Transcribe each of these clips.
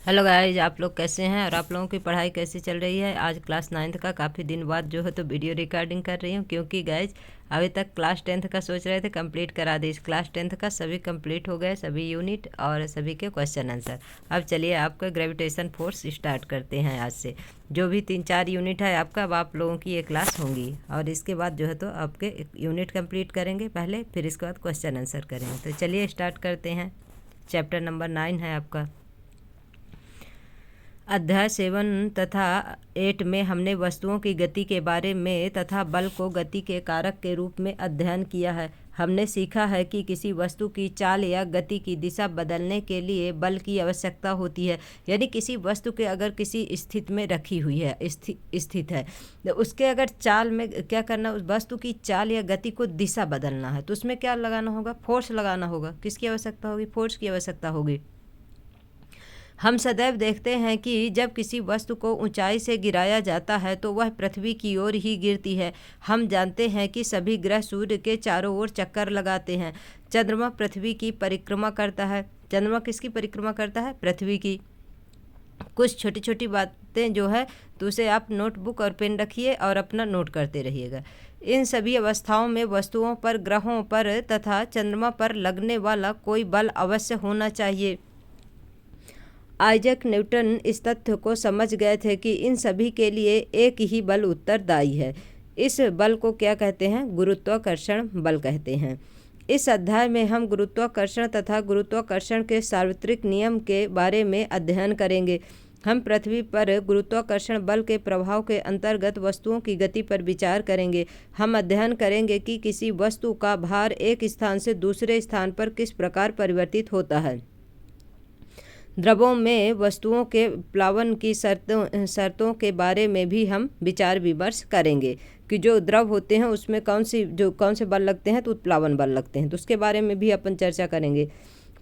Hello guys, आप लोग कैसे हैं और आप लोगों की पढ़ाई कैसी चल रही है। आज क्लास 9th का काफ़ी दिन बाद जो है तो वीडियो रिकॉर्डिंग कर रही हूँ, क्योंकि गाइज अभी तक क्लास 10th का सोच रहे थे कंप्लीट करा दी। क्लास 10th का सभी कंप्लीट हो गए, सभी यूनिट और सभी के क्वेश्चन आंसर। अब चलिए आपका ग्रेविटेशन फोर्स स्टार्ट करते हैं। आज से जो भी 3-4 यूनिट है आपका, अब आप लोगों की ये क्लास होंगी और इसके बाद जो है तो आपके यूनिट कंप्लीट करेंगे पहले, फिर इसके बाद क्वेश्चन आंसर करेंगे। तो चलिए स्टार्ट करते हैं। चैप्टर नंबर 9 है आपका। अध्याय 7 तथा 8 में हमने वस्तुओं की गति के बारे में तथा बल को गति के कारक के रूप में अध्ययन किया है। हमने सीखा है कि किसी वस्तु की चाल या गति की दिशा बदलने के लिए बल की आवश्यकता होती है। यानी किसी वस्तु के अगर किसी स्थिति में रखी हुई है, स्थित है, तो उसके अगर चाल में क्या करना, उस वस्तु की चाल या गति को दिशा बदलना है तो उसमें क्या लगाना होगा, फोर्स लगाना होगा। किसकी आवश्यकता होगी, फोर्स की आवश्यकता होगी। हम सदैव देखते हैं कि जब किसी वस्तु को ऊंचाई से गिराया जाता है तो वह पृथ्वी की ओर ही गिरती है। हम जानते हैं कि सभी ग्रह सूर्य के चारों ओर चक्कर लगाते हैं। चंद्रमा पृथ्वी की परिक्रमा करता है। चंद्रमा किसकी परिक्रमा करता है, पृथ्वी की। कुछ छोटी छोटी बातें जो है तो उसे आप नोटबुक और पेन रखिए और अपना नोट करते रहिएगा। इन सभी अवस्थाओं में वस्तुओं पर, ग्रहों पर तथा चंद्रमा पर लगने वाला कोई बल अवश्य होना चाहिए। आइजैक न्यूटन इस तथ्य को समझ गए थे कि इन सभी के लिए एक ही बल उत्तरदायी है। इस बल को क्या कहते हैं, गुरुत्वाकर्षण बल कहते हैं। इस अध्याय में हम गुरुत्वाकर्षण तथा गुरुत्वाकर्षण के सार्वत्रिक नियम के बारे में अध्ययन करेंगे। हम पृथ्वी पर गुरुत्वाकर्षण बल के प्रभाव के अंतर्गत वस्तुओं की गति पर विचार करेंगे। हम अध्ययन करेंगे कि किसी वस्तु का भार एक स्थान से दूसरे स्थान पर किस प्रकार परिवर्तित होता है। द्रवों में वस्तुओं के प्लावन की शर्तों के बारे में भी हम विचार विमर्श करेंगे कि जो द्रव होते हैं उसमें कौन से बल लगते हैं, तो उत्प्लावन बल लगते हैं, तो उसके बारे में भी अपन चर्चा करेंगे।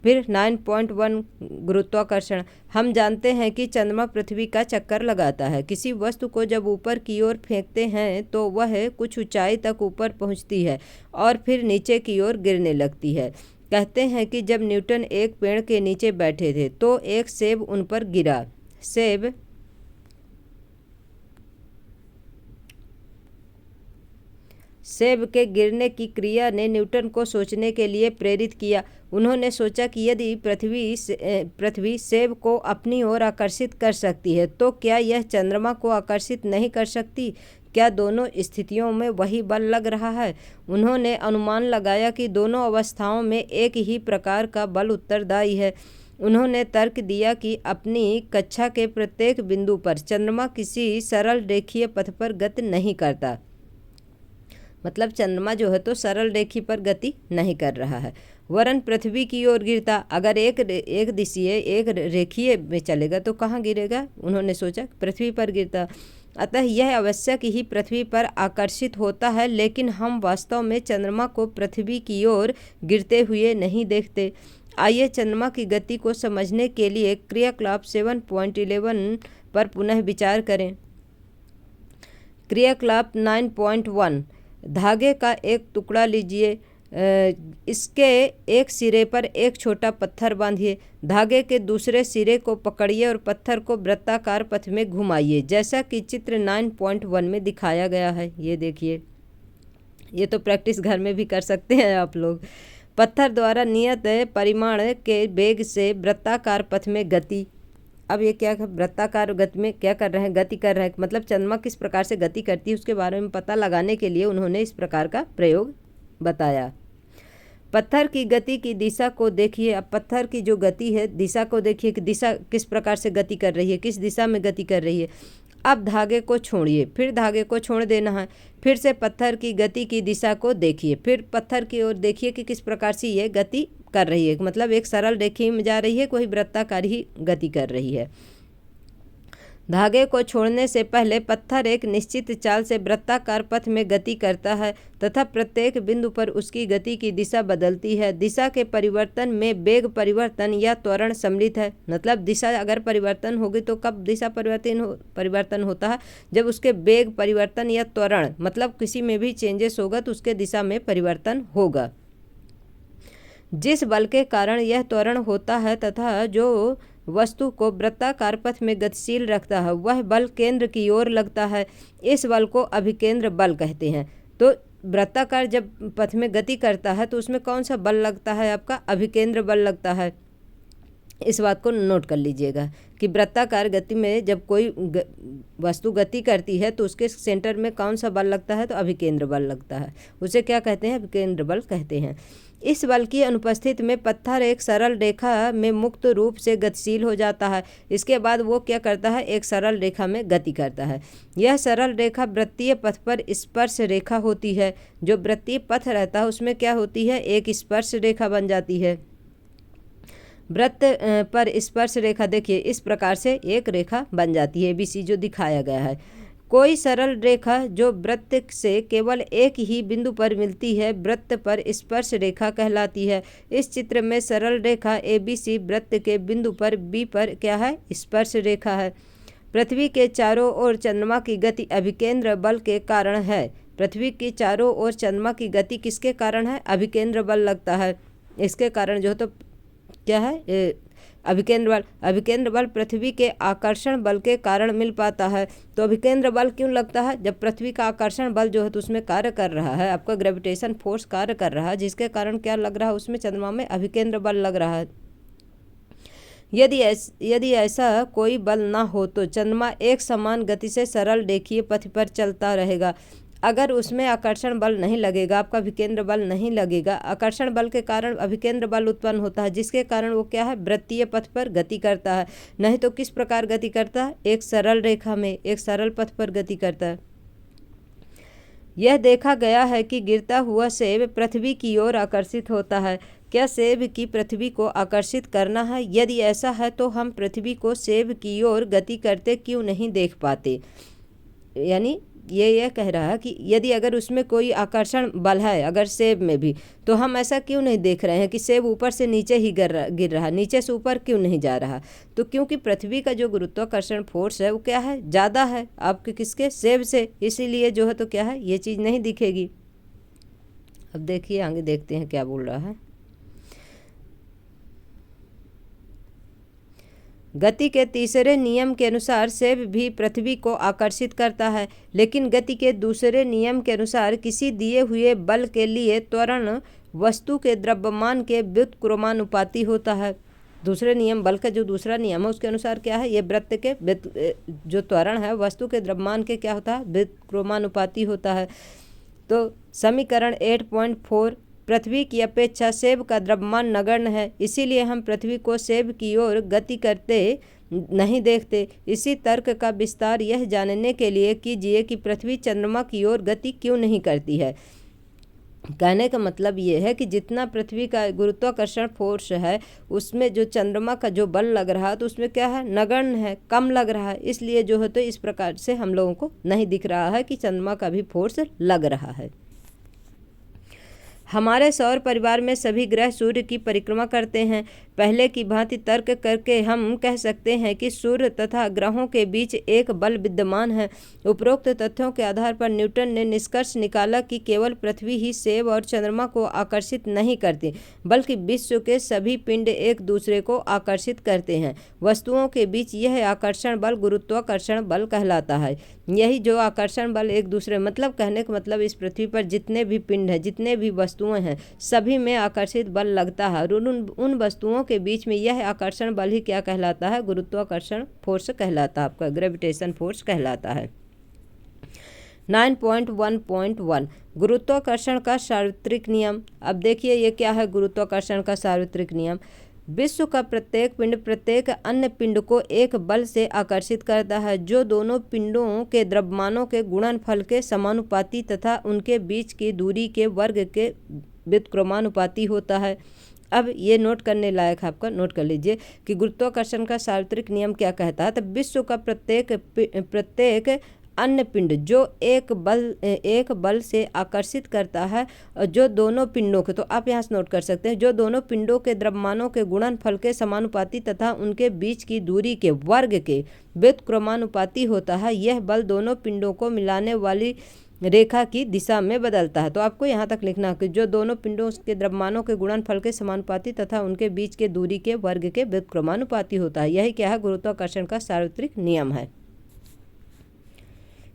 फिर 9.1 गुरुत्वाकर्षण। हम जानते हैं कि चंद्रमा पृथ्वी का चक्कर लगाता है। किसी वस्तु को जब ऊपर की ओर फेंकते हैं तो वह कुछ ऊंचाई तक ऊपर पहुंचती है और फिर नीचे की ओर गिरने लगती है। कहते हैं कि जब न्यूटन एक पेड़ के नीचे बैठे थे तो एक सेब उन पर गिरा। सेब के गिरने की क्रिया ने न्यूटन को सोचने के लिए प्रेरित किया। उन्होंने सोचा कि यदि पृथ्वी सेब को अपनी ओर आकर्षित कर सकती है तो क्या यह चंद्रमा को आकर्षित नहीं कर सकती। क्या दोनों स्थितियों में वही बल लग रहा है। उन्होंने अनुमान लगाया कि दोनों अवस्थाओं में एक ही प्रकार का बल उत्तरदायी है। उन्होंने तर्क दिया कि अपनी कक्षा के प्रत्येक बिंदु पर चंद्रमा किसी सरल रेखीय पथ पर गति नहीं करता। मतलब चंद्रमा जो है तो सरल रेखी पर गति नहीं कर रहा है, वरन पृथ्वी की ओर गिरता। अगर एक रेखीय में चलेगा तो कहाँ गिरेगा, उन्होंने सोचा पृथ्वी पर गिरता। अतः यह आवश्यक ही पृथ्वी पर आकर्षित होता है, लेकिन हम वास्तव में चंद्रमा को पृथ्वी की ओर गिरते हुए नहीं देखते। आइए चंद्रमा की गति को समझने के लिए क्रियाकलाप 7.11 पर पुनः विचार करें। क्रियाकलाप 9.1। धागे का एक टुकड़ा लीजिए, इसके एक सिरे पर एक छोटा पत्थर बांधिए। धागे के दूसरे सिरे को पकड़िए और पत्थर को वृत्ताकार पथ में घुमाइए, जैसा कि चित्र 9.1 में दिखाया गया है। ये देखिए, ये तो प्रैक्टिस घर में भी कर सकते हैं आप लोग। पत्थर द्वारा नियत परिमाण के वेग से वृत्ताकार पथ में गति। अब ये क्या, वृत्ताकार गति में क्या कर रहे हैं, गति कर रहे हैं। मतलब चंद्रमा किस प्रकार से गति करती है उसके बारे में पता लगाने के लिए उन्होंने इस प्रकार का प्रयोग बताया। पत्थर की गति की दिशा को देखिए। अब पत्थर की जो गति है, दिशा को देखिए कि दिशा किस प्रकार से गति कर रही है, किस दिशा में गति कर रही है। अब धागे को छोड़िए, फिर धागे को छोड़ देना है। फिर से पत्थर की गति की दिशा को देखिए, फिर पत्थर की ओर देखिए कि किस प्रकार से ये गति कर रही है। मतलब एक सरल रेखी में जा रही है, कोई वृत्ताकार ही गति कर रही है। धागे को छोड़ने से पहले पत्थर एक निश्चित चाल से वृत्ताकार पथ में गति करता है तथा प्रत्येक बिंदु पर उसकी गति की दिशा बदलती है। दिशा के परिवर्तन में वेग परिवर्तन या त्वरण सम्मिलित है। मतलब दिशा अगर परिवर्तन होगी तो कब दिशा परिवर्तन होता है, जब उसके वेग परिवर्तन या त्वरण, मतलब किसी में भी चेंजेस होगा तो उसके दिशा में परिवर्तन होगा। जिस बल के कारण यह त्वरण होता है तथा जो वस्तु को वृत्ताकार पथ में गतिशील रखता है वह बल केंद्र की ओर लगता है। इस बल को अभिकेंद्र बल कहते हैं। तो वृत्ताकार जब पथ में गति करता है तो उसमें कौन सा बल लगता है? आपका अभिकेंद्र बल लगता है। इस बात को नोट कर लीजिएगा कि वृत्ताकार गति में जब कोई वस्तु गति करती है तो उसके सेंटर में कौन सा बल लगता है? तो अभिकेंद्र बल लगता है। उसे क्या कहते हैं? अभिकेंद्र बल कहते हैं। इस बल की अनुपस्थिति में पत्थर एक सरल रेखा में मुक्त रूप से गतिशील हो जाता है। इसके बाद वो क्या करता है? एक सरल रेखा में गति करता है। यह सरल रेखा वृत्तीय पथ पर स्पर्श रेखा होती है। जो वृत्तीय पथ रहता है उसमें क्या होती है? एक स्पर्श रेखा बन जाती है। वृत्त पर स्पर्श रेखा देखिए इस प्रकार से एक रेखा बन जाती है ABC जो दिखाया गया है। कोई सरल रेखा जो वृत्त से केवल एक ही बिंदु पर मिलती है वृत्त पर स्पर्श रेखा कहलाती है। इस चित्र में सरल रेखा ABC वृत्त के बिंदु पर B पर क्या है? स्पर्श रेखा है। पृथ्वी के चारों ओर चंद्रमा की गति अभिकेंद्र बल के कारण है। पृथ्वी के चारों ओर चंद्रमा की गति किसके कारण है? अभिकेंद्र बल लगता है। इसके कारण जो तो क्या है? अभिकेंद्र बल। अभिकेंद्र बल पृथ्वी के आकर्षण बल के कारण मिल पाता है। तो अभिकेंद्र बल क्यों लगता है? जब पृथ्वी का आकर्षण बल जो है तो उसमें कार्य कर रहा है, आपका ग्रेविटेशन फोर्स कार्य कर रहा है, जिसके कारण क्या लग रहा है? उसमें चंद्रमा में अभिकेंद्र बल लग रहा है। यदि ऐसा कोई बल ना हो तो चंद्रमा एक समान गति से सरल रेखीय पथ पर चलता रहेगा। अगर उसमें आकर्षण बल नहीं लगेगा, आपका अभिकेंद्र बल नहीं लगेगा, आकर्षण बल के कारण अभिकेंद्र बल उत्पन्न होता है, जिसके कारण वो क्या है? वृत्तीय पथ पर गति करता है। नहीं तो किस प्रकार गति करता है? एक सरल रेखा में, एक सरल पथ पर गति करता है। यह देखा गया है कि गिरता हुआ सेब पृथ्वी की ओर आकर्षित होता है। क्या सेब की पृथ्वी को आकर्षित करना है? यदि ऐसा है तो हम पृथ्वी को सेब की ओर गति करते क्यों नहीं देख पाते? यानी ये कह रहा है कि यदि अगर उसमें कोई आकर्षण बल है अगर सेब में भी, तो हम ऐसा क्यों नहीं देख रहे हैं कि सेब ऊपर से नीचे ही गिर रहा, नीचे से ऊपर क्यों नहीं जा रहा? तो क्योंकि पृथ्वी का जो गुरुत्वाकर्षण फोर्स है वो क्या है? ज़्यादा है आपके किसके? सेब से। इसीलिए जो है तो क्या है? ये चीज़ नहीं दिखेगी। अब देखिए आगे देखते हैं क्या बोल रहा है। गति के तीसरे नियम के अनुसार सेब भी पृथ्वी को आकर्षित करता है, लेकिन गति के दूसरे नियम के अनुसार किसी दिए हुए बल के लिए त्वरण वस्तु के द्रव्यमान के व्युत्क्रमानुपाती होता है। दूसरे नियम, बल का जो दूसरा नियम है उसके अनुसार क्या है? ये वृत्त के जो त्वरण है वस्तु के द्रव्यमान के क्या होता है? व्युत्क्रमानुपाती होता है। तो समीकरण 8.4 पृथ्वी की अपेक्षा सेब का द्रव्यमान नगण्य है, इसीलिए हम पृथ्वी को सेब की ओर गति करते नहीं देखते। इसी तर्क का विस्तार यह जानने के लिए कीजिए कि पृथ्वी चंद्रमा की ओर गति क्यों नहीं करती है। कहने का मतलब ये है कि जितना पृथ्वी का गुरुत्वाकर्षण फोर्स है उसमें जो चंद्रमा का जो बल लग रहा है तो उसमें क्या है? नगण्य है, कम लग रहा है। इसलिए जो है तो इस प्रकार से हम लोगों को नहीं दिख रहा है कि चंद्रमा का भी फोर्स लग रहा है। हमारे सौर परिवार में सभी ग्रह सूर्य की परिक्रमा करते हैं। पहले की भांति तर्क करके हम कह सकते हैं कि सूर्य तथा ग्रहों के बीच एक बल विद्यमान है। उपरोक्त तथ्यों के आधार पर न्यूटन ने निष्कर्ष निकाला कि केवल पृथ्वी ही सेब और चंद्रमा को आकर्षित नहीं करती, बल्कि विश्व के सभी पिंड एक दूसरे को आकर्षित करते हैं। वस्तुओं के बीच यह आकर्षण बल गुरुत्वाकर्षण बल कहलाता है। यही जो आकर्षण बल एक दूसरे, मतलब कहने का मतलब इस पृथ्वी पर जितने भी पिंड हैं, जितने भी वस्तुएं हैं, सभी में आकर्षित बल लगता है। उन वस्तुओं के बीच में यह आकर्षण बल ही क्या कहलाता है? गुरुत्वाकर्षण फोर्स कहलाता है, आपका ग्रेविटेशन फोर्स कहलाता है। 9.1.1 गुरुत्वाकर्षण का सार्वत्रिक नियम। अब देखिए ये क्या है गुरुत्वाकर्षण का सार्वत्रिक नियम। विश्व का प्रत्येक पिंड प्रत्येक अन्य पिंड को एक बल से आकर्षित करता है जो दोनों पिंडों के द्रव्यमानों के गुणनफल के समानुपाती तथा उनके बीच की दूरी के वर्ग के व्युत्क्रमानुपाती होता है। अब ये नोट करने लायक है, आपका नोट कर लीजिए कि गुरुत्वाकर्षण का सार्वत्रिक नियम क्या कहता है। तो विश्व का प्रत्येक अन्य पिंड जो एक बल से आकर्षित करता है और जो दोनों पिंडों के, तो आप यहाँ से नोट कर सकते हैं, जो दोनों पिंडों के द्रव्यमानों के गुणनफल के समानुपाती तथा उनके बीच की दूरी के वर्ग के व्युत्क्रमानुपाती होता है। यह बल दोनों पिंडों को मिलाने वाली रेखा की दिशा में बदलता है। तो आपको यहाँ तक लिखना है कि जो दोनों पिंडों के द्रव्यमानों के गुणनफल के समानुपाती तथा उनके बीच के दूरी के वर्ग के व्युत्क्रमानुपाती होता है। यही क्या है, गुरुत्वाकर्षण का सार्वत्रिक नियम है।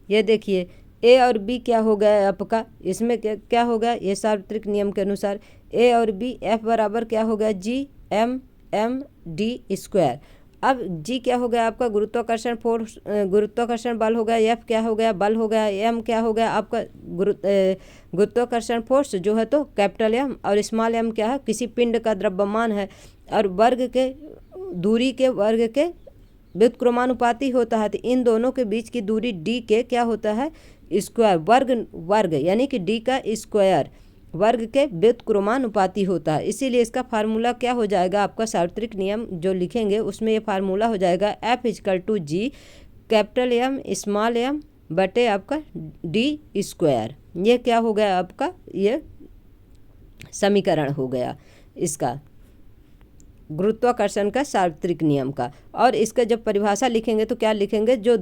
ये देखिए ए और बी क्या हो गया आपका, इसमें क्या हो गया, ये सार्वत्रिक नियम के अनुसार ए और बी एफ बराबर क्या हो गया, G M M D square. अब जी क्या हो गया आपका, गुरुत्वाकर्षण फोर्स, गुरुत्वाकर्षण बल हो गया, एफ क्या हो गया, बल हो गया, एम क्या हो गया आपका गुरुत्वाकर्षण फोर्स जो है तो कैपिटल एम, और स्मॉल एम क्या है, किसी पिंड का द्रव्यमान है, और वर्ग के दूरी के वर्ग के व्युत्क्रमानुपाती होता है। तो इन दोनों के बीच की दूरी डी के क्या होता है, स्क्वायर, वर्ग यानी कि डी का स्क्वायर वर्ग के व्युत्क्रमानुपाती होता है। इसीलिए इसका फार्मूला क्या हो जाएगा आपका, सार्वत्रिक नियम जो लिखेंगे उसमें ये फार्मूला हो जाएगा F equal to G capital M small M बटे आपका डी स्क्वायर। ये क्या हो गया आपका, ये समीकरण हो गया इसका गुरुत्वाकर्षण का सार्वत्रिक नियम का। और इसका जब परिभाषा लिखेंगे तो क्या लिखेंगे, जो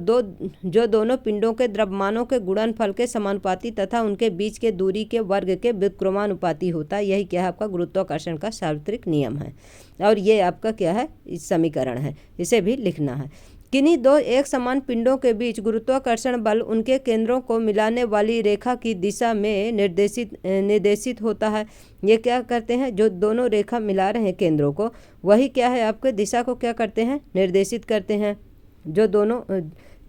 दोनों पिंडों के द्रव्यमानों के गुणनफल के समानुपाती तथा उनके बीच के दूरी के वर्ग के व्युत्क्रमानुपाती होता है। यही क्या है आपका गुरुत्वाकर्षण का सार्वत्रिक नियम है। और ये आपका क्या है, इस समीकरण है, इसे भी लिखना है। किन्हीं दो एक समान पिंडों के बीच गुरुत्वाकर्षण बल उनके केंद्रों को मिलाने वाली रेखा की दिशा में निर्देशित होता है। ये क्या करते हैं, जो दोनों रेखा मिला रहे हैं केंद्रों को, वही क्या है आपके दिशा को क्या करते हैं, निर्देशित करते हैं। जो दोनों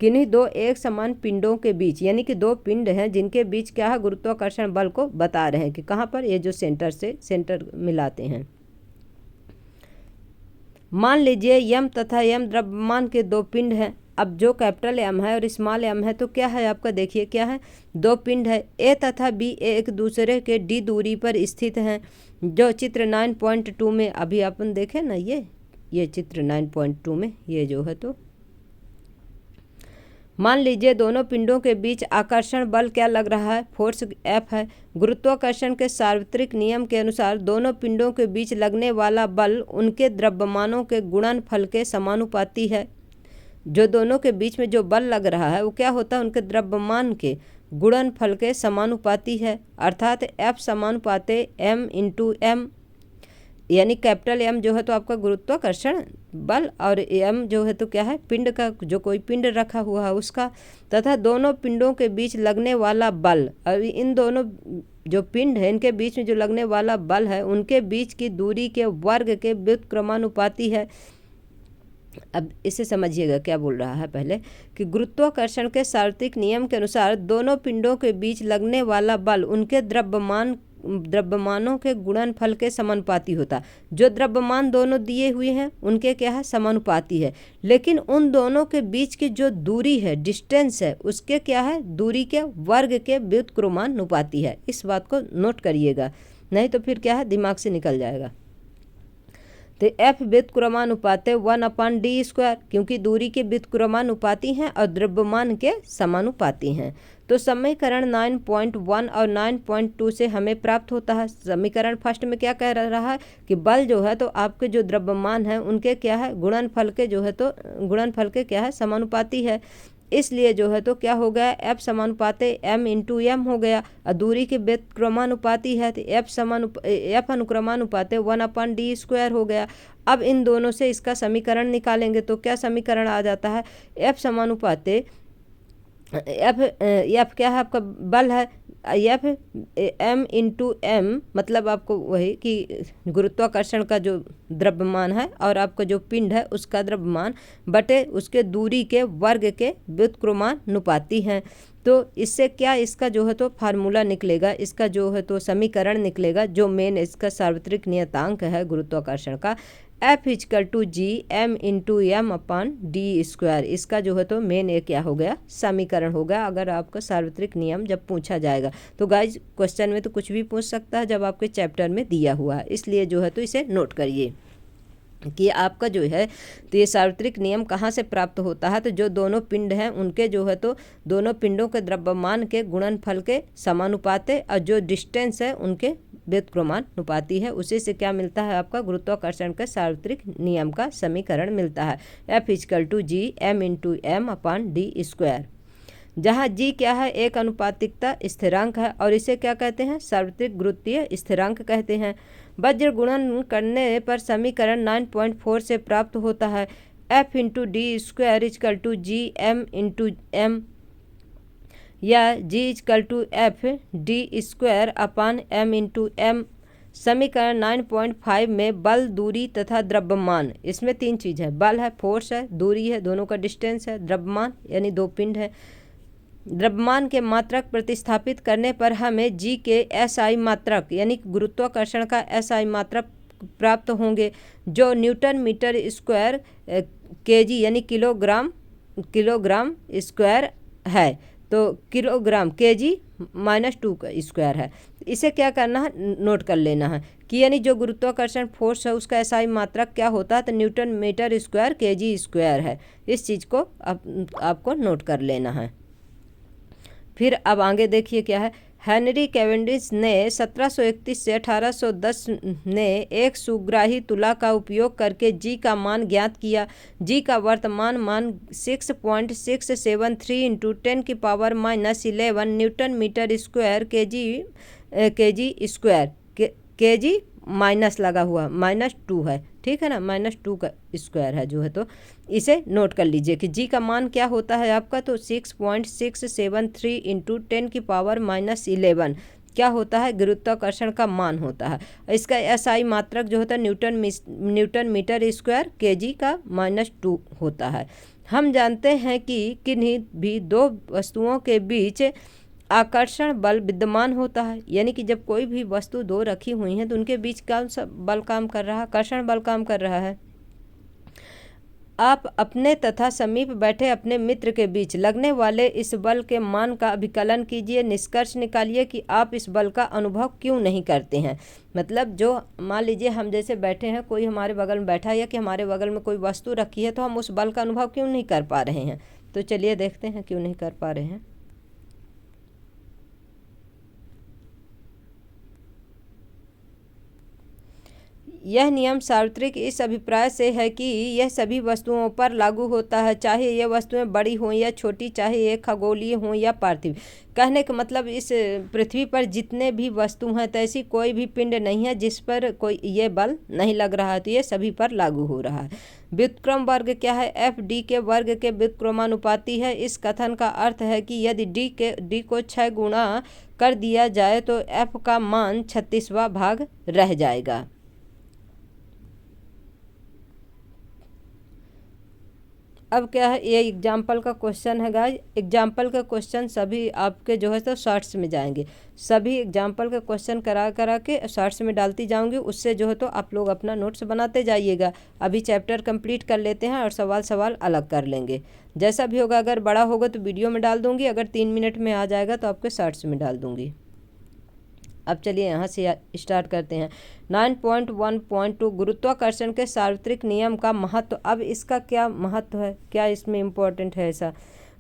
किन्हीं दो एक समान पिंडों के बीच, यानी कि दो पिंड हैं जिनके बीच क्या है, गुरुत्वाकर्षण बल को बता रहे हैं कि कहाँ पर, ये जो सेंटर मिलाते हैं। मान लीजिए यम तथा यम द्रव्यमान के दो पिंड हैं। अब जो कैपिटल एम है और स्मॉल एम है तो क्या है आपका, देखिए क्या है, दो पिंड है ए तथा बी एक दूसरे के डी दूरी पर स्थित हैं। जो चित्र 9.2 में अभी अपन देखें ना, ये चित्र 9.2 में ये जो है तो मान लीजिए दोनों पिंडों के बीच आकर्षण बल क्या लग रहा है, फोर्स एफ है। गुरुत्वाकर्षण के सार्वत्रिक नियम के अनुसार दोनों पिंडों के बीच लगने वाला बल उनके द्रव्यमानों के गुणनफल के समानुपाती है। जो दोनों के बीच में जो बल लग रहा है वो क्या होता है, उनके द्रव्यमान के गुणनफल के समानुपाती है। अर्थात एफ समानुपाते एम इंटू एम, यानी कैपिटल एम जो है तो आपका गुरुत्वाकर्षण बल, और एम जो है तो क्या है, पिंड का, जो कोई पिंड रखा हुआ है उसका, तथा दोनों पिंडों के बीच लगने वाला बल। और इन दोनों जो पिंड है इनके बीच में जो लगने वाला बल है उनके बीच की दूरी के वर्ग के व्युत्क्रमानुपाती है। अब इसे समझिएगा क्या बोल रहा है पहले, कि गुरुत्वाकर्षण के सार्वत्रिक नियम के अनुसार दोनों पिंडों के बीच लगने वाला बल उनके द्रव्यमानों के गुणनफल के समानुपाती होता। जो द्रव्यमान दोनों दिए हुए हैं उनके क्या है, समानुपाती है। लेकिन उन दोनों के बीच की जो दूरी है, डिस्टेंस है, उसके क्या है, दूरी के वर्ग के व्युत्क्रमानुपाती है। इस बात को नोट करिएगा, नहीं तो फिर क्या है, दिमाग से निकल जाएगा। तो एफ व्युत्क्रमानुपाते 1/d स्क्वायर, क्योंकि दूरी के व्युत्क्रमानुपाती हैं और द्रव्यमान के समानुपाती हैं। तो समीकरण 9.1 और 9.2 से हमें प्राप्त होता है। समीकरण फर्स्ट में क्या कह रहा है कि बल जो है तो आपके जो द्रव्यमान है उनके क्या है, गुणनफल के जो है तो गुणनफल के क्या है, समानुपाती है। इसलिए जो है तो क्या हो गया, एफ समानुपाते एम इंटू एम हो गया, और दूरी के व्युत्क्रमानुपाती है तो एफ अनुक्रमानुपाते 1/d स्क्वायर हो गया। अब इन दोनों से इसका समीकरण निकालेंगे तो क्या समीकरण आ जाता है, एफ समानुपाते एफ क्या है आपका बल है, एफ एम इंटू एम, मतलब आपको वही कि गुरुत्वाकर्षण का जो द्रव्यमान है और आपका जो पिंड है उसका द्रव्यमान बटे उसके दूरी के वर्ग के व्युत्क्रमानुपाती हैं। तो इससे क्या, इसका जो है तो फार्मूला निकलेगा, इसका जो है तो समीकरण निकलेगा, जो मेन इसका सार्वत्रिक नियतांक है गुरुत्वाकर्षण का, F equal to G M into M upon D square. इसका जो है तो मेन ये क्या हो गया, समीकरण हो गया। अगर आपका सार्वत्रिक नियम जब पूछा जाएगा तो गाइज क्वेश्चन में तो कुछ भी पूछ सकता है जब आपके चैप्टर में दिया हुआ है, इसलिए जो है तो इसे नोट करिए कि आपका जो है तो ये सार्वत्रिक नियम कहाँ से प्राप्त होता है। तो जो दोनों पिंड हैं उनके जो है तो दोनों पिंडों के द्रव्यमान के गुणनफल के समानुपाते और जो डिस्टेंस है उनके व्युत्क्रमानुपाती है, उसी से क्या मिलता है आपका गुरुत्वाकर्षण के सार्वत्रिक नियम का समीकरण मिलता है, F equal to G M into M upon D square. जहाँ जी क्या है, एक अनुपातिकता स्थिरांक है और इसे क्या कहते हैं, सार्वत्रिक गुरुत्वीय स्थिरांक कहते हैं। वज्र गुणन करने पर समीकरण 9.4 से प्राप्त होता है F into D square equal to G M into M, या G equal to F D square upon M into M. समीकरण 9.5 में बल, दूरी तथा द्रव्यमान, इसमें तीन चीज़ है, बल है, फोर्स है, दूरी है, दोनों का डिस्टेंस है, द्रव्यमान यानी दो पिंड है। द्रव्यमान के मात्रक प्रतिस्थापित करने पर हमें जी के SI मात्रक यानी गुरुत्वाकर्षण का SI मात्रक प्राप्त होंगे, जो न्यूटन मीटर स्क्वायर kg यानी किलोग्राम स्क्वायर है। तो किलोग्राम kg -2 का स्क्वायर है। इसे क्या करना है, नोट कर लेना है कि यानी जो गुरुत्वाकर्षण फोर्स है उसका SI मात्रक क्या होता है, तो newton metre square kg square है। इस चीज़ को आपको नोट कर लेना है। फिर अब आगे देखिए क्या है, हेनरी कैवेंडिश ने 1731 से 1810 ने एक सुग्राही तुला का उपयोग करके जी का मान ज्ञात किया। जी का वर्तमान मान 6.673 into 10⁻⁻11 newton metre square kg square, kg minus लगा हुआ -2 है, ठीक है ना, -2 का स्क्वायर है जो है। तो इसे नोट कर लीजिए कि जी का मान क्या होता है आपका, तो 6.673 इंटू 10⁻⁻11 क्या होता है, गुरुत्वाकर्षण का मान होता है। इसका SI मात्रक जो होता है न्यूटन मीटर स्क्वायर kg का -2 होता है। हम जानते हैं कि किन्हीं भी दो वस्तुओं के बीच आकर्षण बल विद्यमान होता है, यानी कि जब कोई भी वस्तु दो रखी हुई हैं तो उनके बीच कौन सा बल काम कर रहा है, आकर्षण बल काम कर रहा है। आप अपने तथा समीप बैठे अपने मित्र के बीच लगने वाले इस बल के मान का अभिकलन कीजिए, निष्कर्ष निकालिए कि आप इस बल का अनुभव क्यों नहीं करते हैं। मतलब जो मान लीजिए हम जैसे बैठे हैं, कोई हमारे बगल में बैठा है या कि हमारे बगल में कोई वस्तु रखी है, तो हम उस बल का अनुभव क्यों नहीं कर पा रहे हैं। तो चलिए देखते हैं क्यों नहीं कर पा रहे हैं। यह नियम सार्वत्रिक इस अभिप्राय से है कि यह सभी वस्तुओं पर लागू होता है, चाहे ये वस्तुएं बड़ी हों या छोटी, चाहे ये खगोलीय हों या पार्थिव। कहने का मतलब इस पृथ्वी पर जितने भी वस्तु हैं, तो ऐसी कोई भी पिंड नहीं है जिस पर कोई ये बल नहीं लग रहा है, तो ये सभी पर लागू हो रहा है। व्युत्क्रम वर्ग क्या है, F D के वर्ग के व्युत्क्रमानुपाती है। इस कथन का अर्थ है कि यदि D को 6 गुणा कर दिया जाए तो F का मान 36वां भाग रह जाएगा। अब क्या है, ये एग्जाम्पल का क्वेश्चन है गाइस। एग्जाम्पल का क्वेश्चन सभी आपके जो है तो शॉर्ट्स में जाएंगे, सभी एग्जाम्पल का क्वेश्चन करा के शॉर्ट्स में डालती जाऊंगी, उससे जो है तो आप लोग अपना नोट्स बनाते जाइएगा। अभी चैप्टर कंप्लीट कर लेते हैं और सवाल अलग कर लेंगे। जैसा भी होगा, अगर बड़ा होगा तो वीडियो में डाल दूंगी, अगर 3 मिनट में आ जाएगा तो आपके शॉर्ट्स में डाल दूंगी। अब चलिए यहाँ से स्टार्ट करते हैं। 9.1.2 गुरुत्वाकर्षण के सार्वत्रिक नियम का महत्व। अब इसका क्या महत्व है, क्या इसमें इम्पोर्टेंट है ऐसा।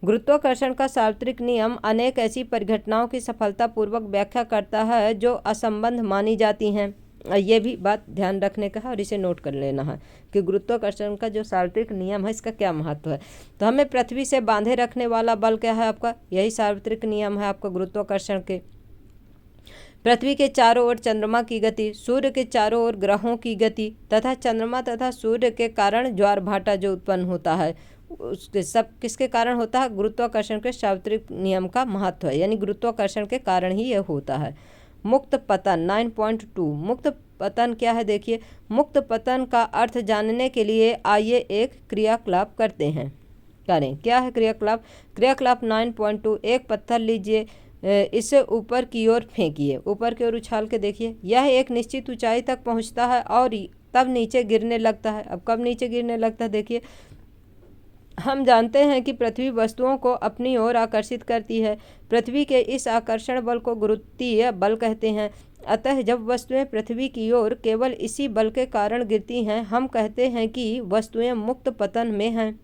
गुरुत्वाकर्षण का सार्वत्रिक नियम अनेक ऐसी परिघटनाओं की सफलतापूर्वक व्याख्या करता है जो असंबद्ध मानी जाती हैं। ये भी बात ध्यान रखने का है और इसे नोट कर लेना है कि गुरुत्वाकर्षण का जो सार्वत्रिक नियम है इसका क्या महत्व है। तो हमें पृथ्वी से बांधे रखने वाला बल क्या है आपका, यही सार्वत्रिक नियम है आपका गुरुत्वाकर्षण के। पृथ्वी के चारों ओर चंद्रमा की गति, सूर्य के चारों ओर ग्रहों की गति तथा चंद्रमा तथा सूर्य के कारण ज्वार भाटा जो उत्पन्न होता है, उसके सब किसके कारण होता है, गुरुत्वाकर्षण के सार्वत्रिक नियम का महत्व है, यानी गुरुत्वाकर्षण के कारण ही यह होता है। मुक्त पतन 9.2 मुक्त पतन क्या है, देखिए। मुक्त पतन का अर्थ जानने के लिए आइए एक क्रियाकलाप करते हैं, करें। क्या है क्रियाकलाप। 9.2 एक पत्थर लीजिए, इसे ऊपर की ओर फेंकिए, ऊपर की ओर उछाल के देखिए। यह एक निश्चित ऊंचाई तक पहुंचता है और तब नीचे गिरने लगता है। अब कब नीचे गिरने लगता है, देखिए। हम जानते हैं कि पृथ्वी वस्तुओं को अपनी ओर आकर्षित करती है। पृथ्वी के इस आकर्षण बल को गुरुत्वीय बल कहते हैं। अतः जब वस्तुएं पृथ्वी की ओर केवल इसी बल के कारण गिरती हैं, हम कहते हैं कि वस्तुएं मुक्त पतन में हैं।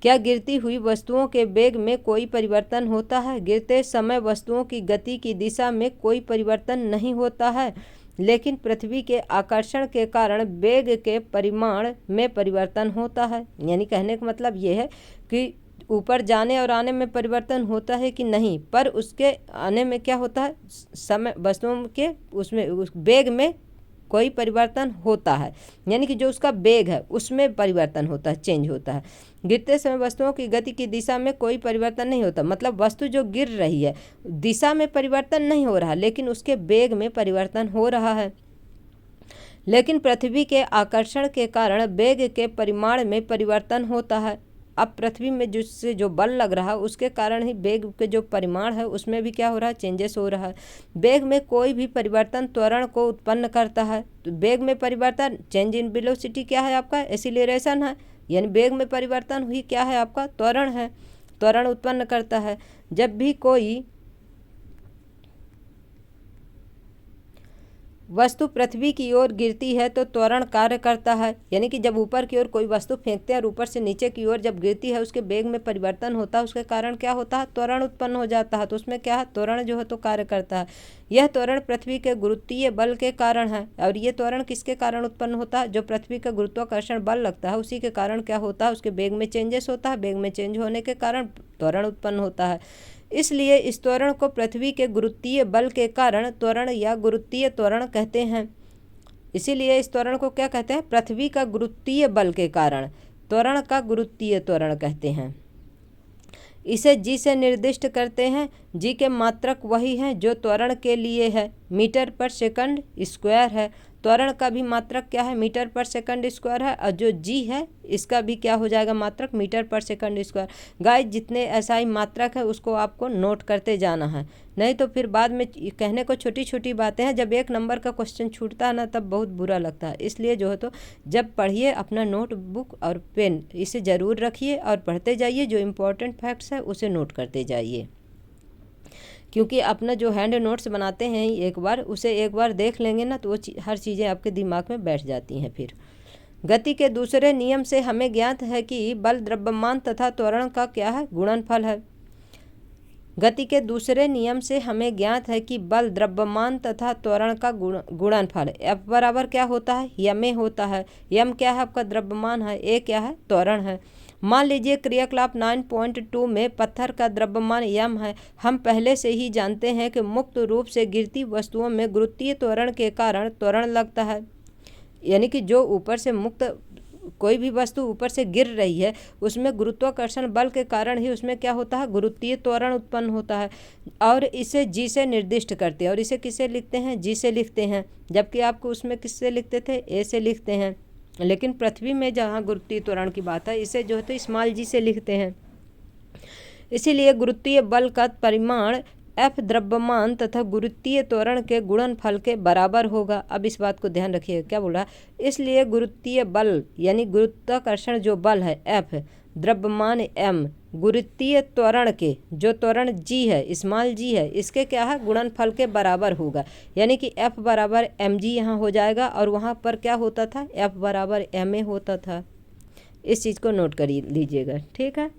क्या गिरती हुई वस्तुओं के वेग में कोई परिवर्तन होता है। गिरते समय वस्तुओं की गति की दिशा में कोई परिवर्तन नहीं होता है, लेकिन पृथ्वी के आकर्षण के कारण वेग के परिमाण में परिवर्तन होता है। यानी कहने का मतलब ये है कि ऊपर जाने और आने में परिवर्तन होता है कि नहीं, पर उसके आने में क्या होता है, समय वस्तुओं के उसमें उस वेग में कोई परिवर्तन होता है, यानी कि जो उसका वेग है उसमें परिवर्तन होता है, चेंज होता है। गिरते समय वस्तुओं की गति की दिशा में कोई परिवर्तन नहीं होता, मतलब वस्तु जो गिर रही है दिशा में परिवर्तन नहीं हो रहा, लेकिन उसके वेग में परिवर्तन हो रहा है। लेकिन पृथ्वी के आकर्षण के कारण वेग के परिमाण में परिवर्तन होता है। अब पृथ्वी में जिससे जो बल लग रहा है उसके कारण ही वेग के जो परिमाण है उसमें भी क्या हो रहा है, चेंजेस हो रहा है। वेग में कोई भी परिवर्तन त्वरण को उत्पन्न करता है। तो वेग में परिवर्तन, चेंज इन वेलोसिटी क्या है आपका, एक्सीलरेशन है, यानी वेग में परिवर्तन हुई क्या है आपका, त्वरण है, त्वरण उत्पन्न करता है। जब भी कोई वस्तु पृथ्वी की ओर गिरती है तो त्वरण कार्य करता है, यानी कि जब ऊपर की ओर कोई वस्तु फेंकते हैं और ऊपर से नीचे की ओर जब गिरती है उसके वेग में परिवर्तन होता है, उसके कारण क्या होता है, त्वरण उत्पन्न हो जाता है। तो उसमें क्या है, त्वरण जो है तो कार्य करता है। यह त्वरण पृथ्वी के गुरुत्वीय बल के कारण है। और ये त्वरण किसके कारण उत्पन्न होता है, जो पृथ्वी का गुरुत्वाकर्षण बल लगता है उसी के कारण क्या होता है, उसके वेग में चेंजेस होता है। वेग में चेंज होने के कारण त्वरण उत्पन्न होता है। इसलिए इस त्वरण को पृथ्वी के गुरुत्वीय बल के कारण त्वरण या गुरुत्वीय त्वरण कहते हैं। इसीलिए इस त्वरण को क्या कहते हैं, पृथ्वी का गुरुत्वीय बल के कारण त्वरण का गुरुत्वीय त्वरण कहते हैं। इसे जी से निर्दिष्ट करते हैं। जी के मात्रक वही हैं जो त्वरण के लिए है, मीटर पर सेकंड स्क्वायर है। त्वरण का भी मात्रक क्या है, मीटर पर सेकंड स्क्वायर है, और जो जी है इसका भी क्या हो जाएगा मात्रक, मीटर पर सेकंड स्क्वायर। गाइस जितने ऐसा मात्रक है उसको आपको नोट करते जाना है, नहीं तो फिर बाद में कहने को छोटी छोटी बातें हैं, जब एक नंबर का क्वेश्चन छूटता है ना तब बहुत बुरा लगता है। इसलिए जो है तो जब पढ़िए अपना नोट बुक और पेन इसे ज़रूर रखिए और पढ़ते जाइए, जो इम्पोर्टेंट फैक्ट्स है उसे नोट करते जाइए, क्योंकि अपना जो हैंड नोट्स बनाते हैं एक बार उसे एक बार देख लेंगे ना तो वो हर चीज़ें आपके दिमाग में बैठ जाती हैं। फिर गति के दूसरे नियम से हमें ज्ञात है कि बल द्रव्यमान तथा त्वरण का क्या है, गुणनफल है। गति के दूसरे नियम से हमें ज्ञात है कि बल द्रव्यमान तथा त्वरण का गुणनफल F बराबर क्या होता है, यम होता है। यम क्या है आपका, द्रव्यमान है, ए क्या है, त्वरण है। मान लीजिए क्रियाकलाप 9.2 में पत्थर का द्रव्यमान यम है। हम पहले से ही जानते हैं कि मुक्त रूप से गिरती वस्तुओं में गुरुत्वीय त्वरण के कारण त्वरण लगता है, यानी कि जो ऊपर से मुक्त कोई भी वस्तु ऊपर से गिर रही है उसमें गुरुत्वाकर्षण बल के कारण ही उसमें क्या होता है, गुरुत्वीय त्वरण उत्पन्न होता है। और इसे जी से निर्दिष्ट करते हैं। और इसे किससे लिखते हैं, जी से लिखते हैं, जबकि आपको उसमें किससे लिखते थे, ए से लिखते हैं। लेकिन पृथ्वी में जहाँ गुरुत्वीय त्वरण की बात है इसे जो है तो स्मॉल जी से लिखते हैं। इसीलिए गुरुत्वीय बल का परिमाण F द्रव्यमान तथा गुरुत्वीय त्वरण के गुणनफल के बराबर होगा। अब इस बात को ध्यान रखिएगा, क्या बोल रहा है, इसलिए गुरुत्वीय बल यानी गुरुत्वाकर्षण जो बल है F, द्रव्यमान m, गुरुत्वीय त्वरण के जो त्वरण g है, स्मॉल g है, इसके क्या है, गुणनफल के बराबर होगा। यानी कि F बराबर mg यहाँ हो जाएगा और वहाँ पर क्या होता था, F बराबर ma होता था। इस चीज़ को नोट कर लीजिएगा, ठीक है।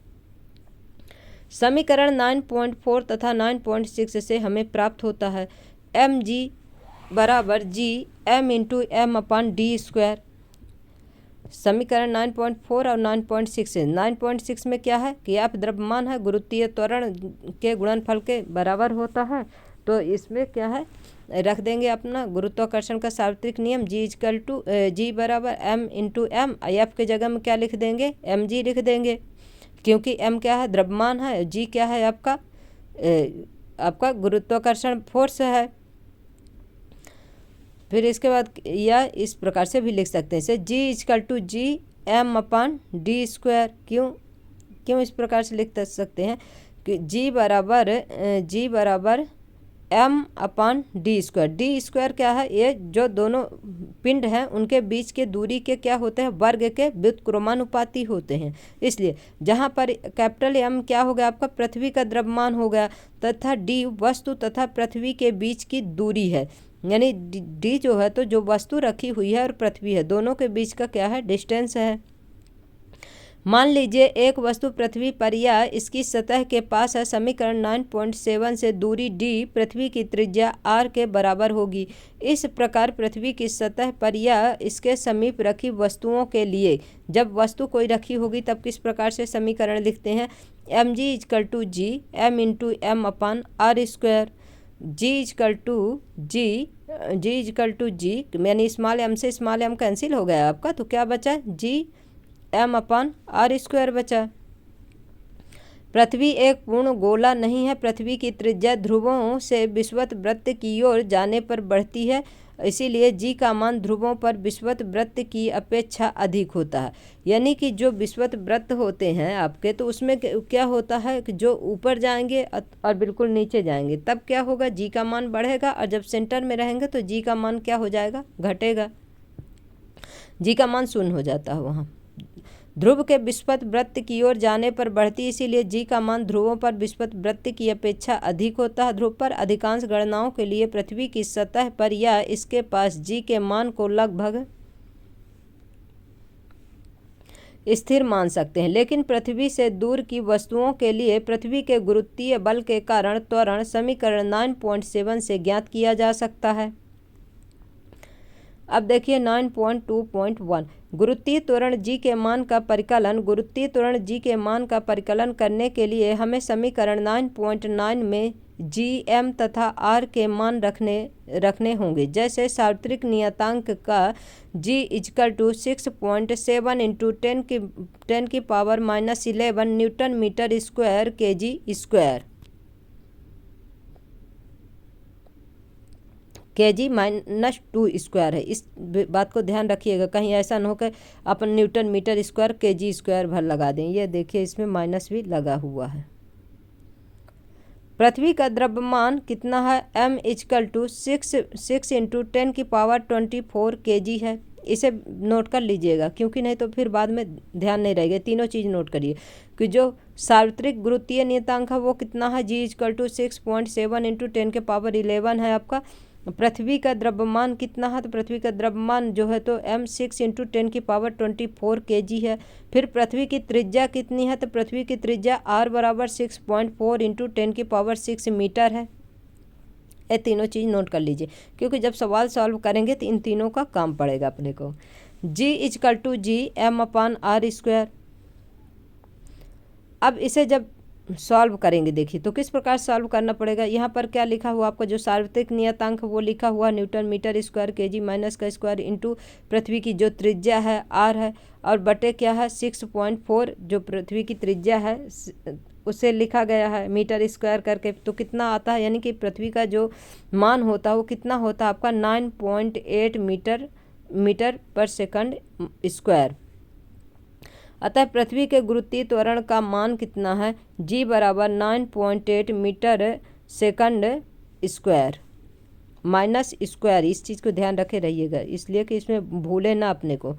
समीकरण 9.4 तथा 9.6 से हमें प्राप्त होता है mg बराबर g m इंटू एम अपान डी स्क्वायर। समीकरण 9.4 और 9.6 से 9.6 में क्या है कि F द्रव्यमान है, गुरुत्वीय त्वरण के गुणनफल के बराबर होता है। तो इसमें क्या है, रख देंगे अपना गुरुत्वाकर्षण का सार्वत्रिक नियम g बराबर m इंटू एम। F के जगह में क्या लिख देंगे, mg लिख देंगे, क्योंकि m क्या है, द्रव्यमान है, g क्या है आपका गुरुत्वाकर्षण फोर्स है। फिर इसके बाद या इस प्रकार से भी लिख सकते हैं इसे g m अपान डी स्क्वायर। क्यों इस प्रकार से लिख सकते हैं कि g बराबर m अपान डी स्क्वायर। डी स्क्वायर क्या है, ये जो दोनों पिंड हैं उनके बीच के दूरी के क्या होते हैं, वर्ग के व्युत्क्रमानुपाती होते हैं। इसलिए जहाँ पर कैपिटल M क्या हो गया आपका, पृथ्वी का द्रव्यमान हो गया, तथा D वस्तु तथा पृथ्वी के बीच की दूरी है। यानी D जो है तो जो वस्तु रखी हुई है और पृथ्वी है दोनों के बीच का क्या है, डिस्टेंस है। मान लीजिए एक वस्तु पृथ्वी पर या इसकी सतह के पास है। समीकरण 9.7 से दूरी d पृथ्वी की त्रिज्या r के बराबर होगी। इस प्रकार पृथ्वी की सतह पर या इसके समीप रखी वस्तुओं के लिए जब वस्तु कोई रखी होगी तब किस प्रकार से समीकरण लिखते हैं। mg is equal to G m into M upon R square. G is equal to G यानी स्मॉल एम से स्मॉल एम कैंसिल हो गया आपका, तो क्या बचा G M upon R square बचा। पृथ्वी एक पूर्ण गोला नहीं है। पृथ्वी की त्रिज्या ध्रुवों से विषुवत वृत्त की ओर जाने पर बढ़ती है, इसीलिए जी का मान ध्रुवों पर विषुवत वृत्त की अपेक्षा अधिक होता है। यानी कि जो विषुवत वृत्त होते हैं आपके, तो उसमें क्या होता है कि जो ऊपर जाएंगे और बिल्कुल नीचे जाएंगे तब क्या होगा, जी का मान बढ़ेगा, और जब सेंटर में रहेंगे तो जी का मान क्या हो जाएगा, घटेगा। जी का मान शून्य हो जाता है वहाँ। ध्रुव के विषुवत वृत्त की ओर जाने पर बढ़ती, इसीलिए जी का मान ध्रुवों पर विषुवत वृत्त की अपेक्षा अधिक होता है। ध्रुव पर अधिकांश गणनाओं के लिए पृथ्वी की सतह पर या इसके पास जी के मान को लगभग स्थिर मान सकते हैं, लेकिन पृथ्वी से दूर की वस्तुओं के लिए पृथ्वी के गुरुत्वीय बल के कारण त्वरण समीकरण 9.7 से ज्ञात किया जा सकता है। अब देखिए 9.2.1 गुरुत्वीय त्वरण जी के मान का परिकलन। गुरुत्वीय त्वरण जी के मान का परिकलन करने के लिए हमें समीकरण 9.9 में जी एम तथा आर के मान रखने होंगे। जैसे सार्वत्रिक नियतांक का जी इजकल टू 6.7 इंटू 10 की पावर -11 न्यूटन मीटर स्क्वायर के जी स्क्वायर, kg-2 स्क्वायर है। इस बात को ध्यान रखिएगा, कहीं ऐसा न हो कि अपन newton metre square kg square भर लगा दें। ये देखिए इसमें माइनस भी लगा हुआ है। पृथ्वी का द्रव्यमान कितना है, m इजकल टू 6 इंटू 10 की पावर 24 kg है। इसे नोट कर लीजिएगा, क्योंकि नहीं तो फिर बाद में ध्यान नहीं रहेगा। तीनों चीज़ नोट करिए कि जो सार्वत्रिक गुरुत्वीय नियतांक है वो कितना है, जी इजकल टू 6.7 इंटू 10 के पावर 11 है आपका। पृथ्वी का द्रव्यमान कितना है, तो पृथ्वी का द्रव्यमान जो है तो m 6 इंटू 10 की पावर 24 kg है। फिर पृथ्वी की त्रिज्या कितनी है, तो पृथ्वी की त्रिज्या r बराबर 6.4 इंटू 10 की पावर 6 मीटर है। ये तीनों चीज़ नोट कर लीजिए, क्योंकि जब सवाल सॉल्व करेंगे तो इन तीनों का काम पड़ेगा अपने को। g equal to G M upon R square. अब इसे जब सॉल्व करेंगे देखिए तो किस प्रकार सॉल्व करना पड़ेगा। यहाँ पर क्या लिखा हुआ आपका, जो सार्वत्रिक नियतांक वो लिखा हुआ newton metre square kg minus का स्क्वायर इंटू पृथ्वी की जो त्रिज्या है r है, और बटे क्या है 6.4 जो पृथ्वी की त्रिज्या है उसे लिखा गया है मीटर स्क्वायर करके। तो कितना आता है, यानी कि पृथ्वी का जो मान होता है वो कितना होता है आपका 9.8 मीटर पर सेकंड स्क्वायर। अतः पृथ्वी के गुरुत्वीय त्वरण का मान कितना है, जी बराबर 9.8 metre second square minus square. इस चीज़ को ध्यान रखे रहिएगा, इसलिए कि इसमें भूले ना अपने को।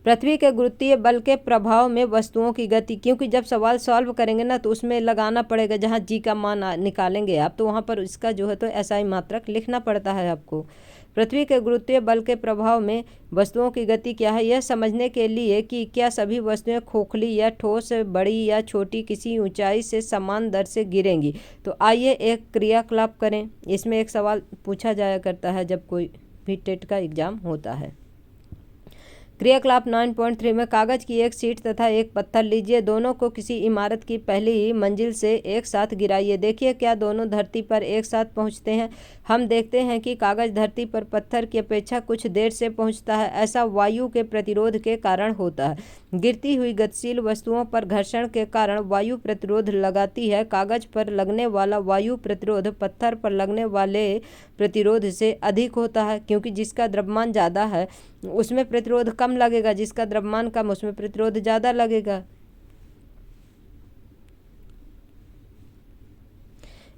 पृथ्वी के गुरुत्वीय बल के प्रभाव में वस्तुओं की गति, क्योंकि जब सवाल सॉल्व करेंगे ना तो उसमें लगाना पड़ेगा, जहाँ जी का मान निकालेंगे आप तो वहाँ पर इसका जो है तो SI मात्रक लिखना पड़ता है आपको। पृथ्वी के गुरुत्वीय बल के प्रभाव में वस्तुओं की गति क्या है, यह समझने के लिए कि क्या सभी वस्तुएं खोखली या ठोस, बड़ी या छोटी, किसी ऊंचाई से समान दर से गिरेंगी, तो आइए एक क्रियाकलाप करें। इसमें एक सवाल पूछा जाया करता है जब कोई भी टेट का एग्जाम होता है। क्रियाकलाप 9.3 में कागज की एक शीट तथा एक पत्थर लीजिए, दोनों को किसी इमारत की पहली मंजिल से एक साथ गिराइए। देखिए क्या दोनों धरती पर एक साथ पहुंचते हैं। हम देखते हैं कि कागज धरती पर पत्थर की अपेक्षा कुछ देर से पहुंचता है। ऐसा वायु के प्रतिरोध के कारण होता है। गिरती हुई गतिशील वस्तुओं पर घर्षण के कारण वायु प्रतिरोध लगाती है। कागज पर लगने वाला वायु प्रतिरोध पत्थर पर लगने वाले प्रतिरोध से अधिक होता है, क्योंकि जिसका द्रव्यमान ज़्यादा है उसमें प्रतिरोध कम लगेगा, जिसका द्रव्यमान कम उसमें प्रतिरोध ज़्यादा लगेगा।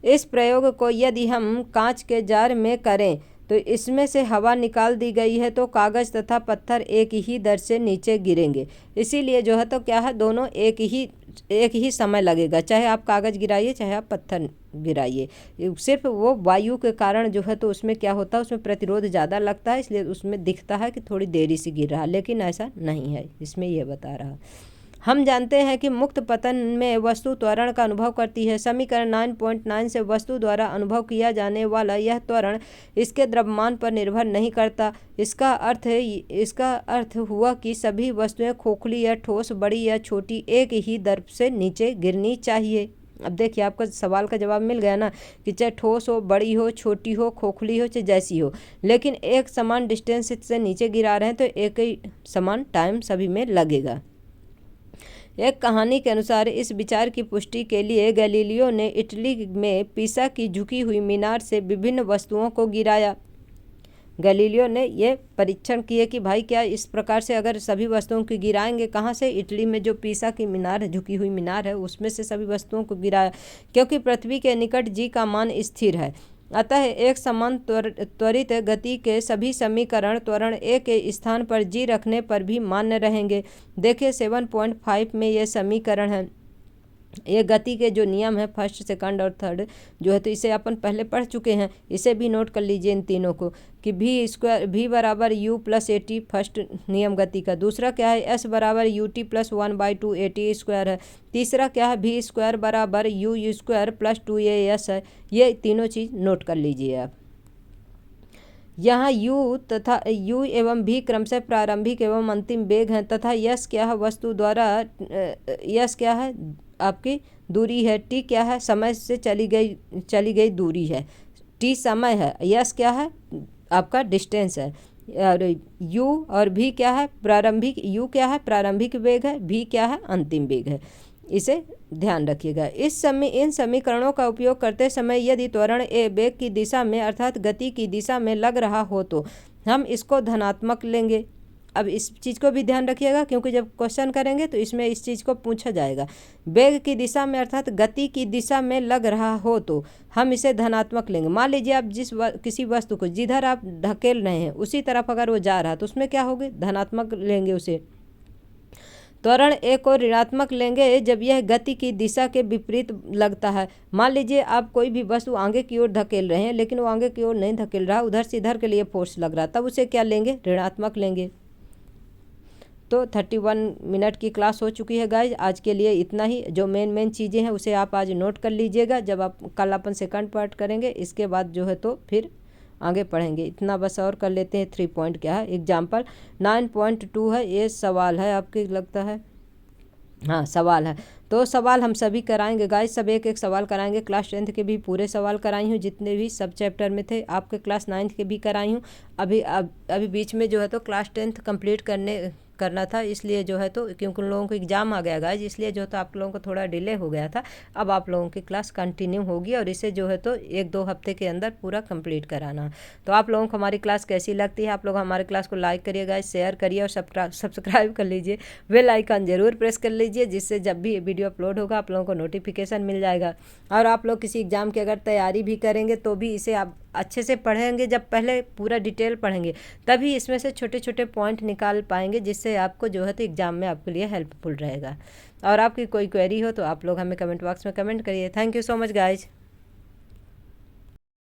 इस प्रयोग को यदि हम कांच के जार में करें तो इसमें से हवा निकाल दी गई है तो कागज़ तथा पत्थर एक ही दर से नीचे गिरेंगे। इसीलिए जो है तो क्या है, दोनों एक ही समय लगेगा, चाहे आप कागज़ गिराइए चाहे आप पत्थर गिराइए। सिर्फ वो वायु के कारण जो है तो उसमें क्या होता है, उसमें प्रतिरोध ज़्यादा लगता है, इसलिए उसमें दिखता है कि थोड़ी देरी से गिर रहा है, लेकिन ऐसा नहीं है, इसमें यह बता रहा है। हम जानते हैं कि मुक्त पतन में वस्तु त्वरण का अनुभव करती है। समीकरण 9.9 से वस्तु द्वारा अनुभव किया जाने वाला यह त्वरण इसके द्रव्यमान पर निर्भर नहीं करता। इसका अर्थ हुआ कि सभी वस्तुएं खोखली या ठोस, बड़ी या छोटी, एक ही दर से नीचे गिरनी चाहिए। अब देखिए आपका सवाल का जवाब मिल गया ना, कि चाहे ठोस हो, बड़ी हो, छोटी हो, खोखली हो, चाहे जैसी हो, लेकिन एक समान डिस्टेंस से नीचे गिरा रहे हैं तो एक ही समान टाइम सभी में लगेगा। एक कहानी के अनुसार इस विचार की पुष्टि के लिए गैलीलियो ने इटली में पीसा की झुकी हुई मीनार से विभिन्न वस्तुओं को गिराया। गैलीलियो ने ये परीक्षण किए कि भाई क्या इस प्रकार से अगर सभी वस्तुओं को गिराएंगे, कहाँ से, इटली में जो पीसा की मीनार है, झुकी हुई मीनार है, उसमें से सभी वस्तुओं को गिराया, क्योंकि पृथ्वी के निकट जी का मान स्थिर है। अतः एक समान त्वरित गति के सभी समीकरण त्वरण ए के स्थान पर जी रखने पर भी मान्य रहेंगे। देखिए 7.5 में ये समीकरण है। ये गति के जो नियम है, फर्स्ट, सेकंड और थर्ड जो है, तो इसे अपन पहले पढ़ चुके हैं, इसे भी नोट कर लीजिए इन तीनों को, कि v बराबर u प्लस AT फर्स्ट नियम गति का। दूसरा क्या है, s बराबर ut प्लस 1/2 AT स्क्वायर है। तीसरा क्या है, v स्क्वायर बराबर u स्क्वायर प्लस 2as है। ये तीनों चीज़ नोट कर लीजिए आप। यहाँ u एवं v क्रमशः प्रारंभिक एवं अंतिम वेग हैं, तथा यश क्या है, वस्तु द्वारा यश क्या है, आपकी दूरी है। t क्या है, समय से चली गई दूरी है। t समय है, यश क्या है, आपका डिस्टेंस है। और u और v क्या है, प्रारंभिक, u क्या है, प्रारंभिक वेग है, v क्या है, अंतिम वेग है। इसे ध्यान रखिएगा। इन समीकरणों का उपयोग करते समय यदि त्वरण ए वेग की दिशा में अर्थात गति की दिशा में लग रहा हो तो हम इसको धनात्मक लेंगे। अब इस चीज़ को भी ध्यान रखिएगा, क्योंकि जब क्वेश्चन करेंगे तो इसमें इस चीज़ को पूछा जाएगा। वेग की दिशा में अर्थात गति की दिशा में लग रहा हो तो हम इसे धनात्मक लेंगे। मान लीजिए आप किसी वस्तु को जिधर आप ढकेल रहे हैं उसी तरफ अगर वो जा रहा है तो उसमें क्या होगी, धनात्मक लेंगे उसे। त्वरण ए को ऋणात्मक लेंगे जब यह गति की दिशा के विपरीत लगता है। मान लीजिए आप कोई भी वस्तु आगे की ओर धकेल रहे हैं, लेकिन वो आगे की ओर नहीं धकेल रहा, उधर से इधर के लिए फोर्स लग रहा, तब उसे क्या लेंगे, ऋणात्मक लेंगे। तो 31 मिनट की क्लास हो चुकी है गाइज, आज के लिए इतना ही। जो मेन चीज़ें हैं उसे आप आज नोट कर लीजिएगा, जब आप कल अपन सेकंड पार्ट करेंगे, इसके बाद जो है तो फिर आगे पढ़ेंगे। इतना बस और कर लेते हैं। 3 पॉइंट क्या है, एग्जाम्पल 9.2 है, ये सवाल है आपके, लगता है, हाँ सवाल है। तो सवाल हम सभी कराएंगे गाइस, सब एक सवाल कराएंगे। क्लास 10th के भी पूरे सवाल कराई हूँ, जितने भी सब चैप्टर में थे। आपके क्लास 9th के भी कराई हूँ। अभी बीच में जो है तो क्लास 10th कंप्लीट करना था, इसलिए जो है तो, क्योंकि उन लोगों को एग्जाम आ गया गाइज, इसलिए जो है तो आप लोगों को थोड़ा डिले हो गया था। अब आप लोगों की क्लास कंटिन्यू होगी और इसे जो है तो 1-2 हफ्ते के अंदर पूरा कंप्लीट कराना। तो आप लोगों को हमारी क्लास कैसी लगती है, आप लोग हमारे क्लास को लाइक करिए गाइज, शेयर करिए और सब्सक्राइब कर लीजिए। बेल आइकन जरूर प्रेस कर लीजिए, जिससे जब भी वीडियो अपलोड होगा आप लोगों को नोटिफिकेशन मिल जाएगा। और आप लोग किसी एग्जाम की अगर तैयारी भी करेंगे तो भी इसे आप अच्छे से पढ़ेंगे। जब पहले पूरा डिटेल पढ़ेंगे तभी इसमें से छोटे छोटे पॉइंट निकाल पाएंगे, जिससे आपको जो है तो एग्ज़ाम में आपके लिए हेल्पफुल रहेगा। और आपकी कोई क्वेरी हो तो आप लोग हमें कमेंट बॉक्स में कमेंट करिए। Thank you so much guys.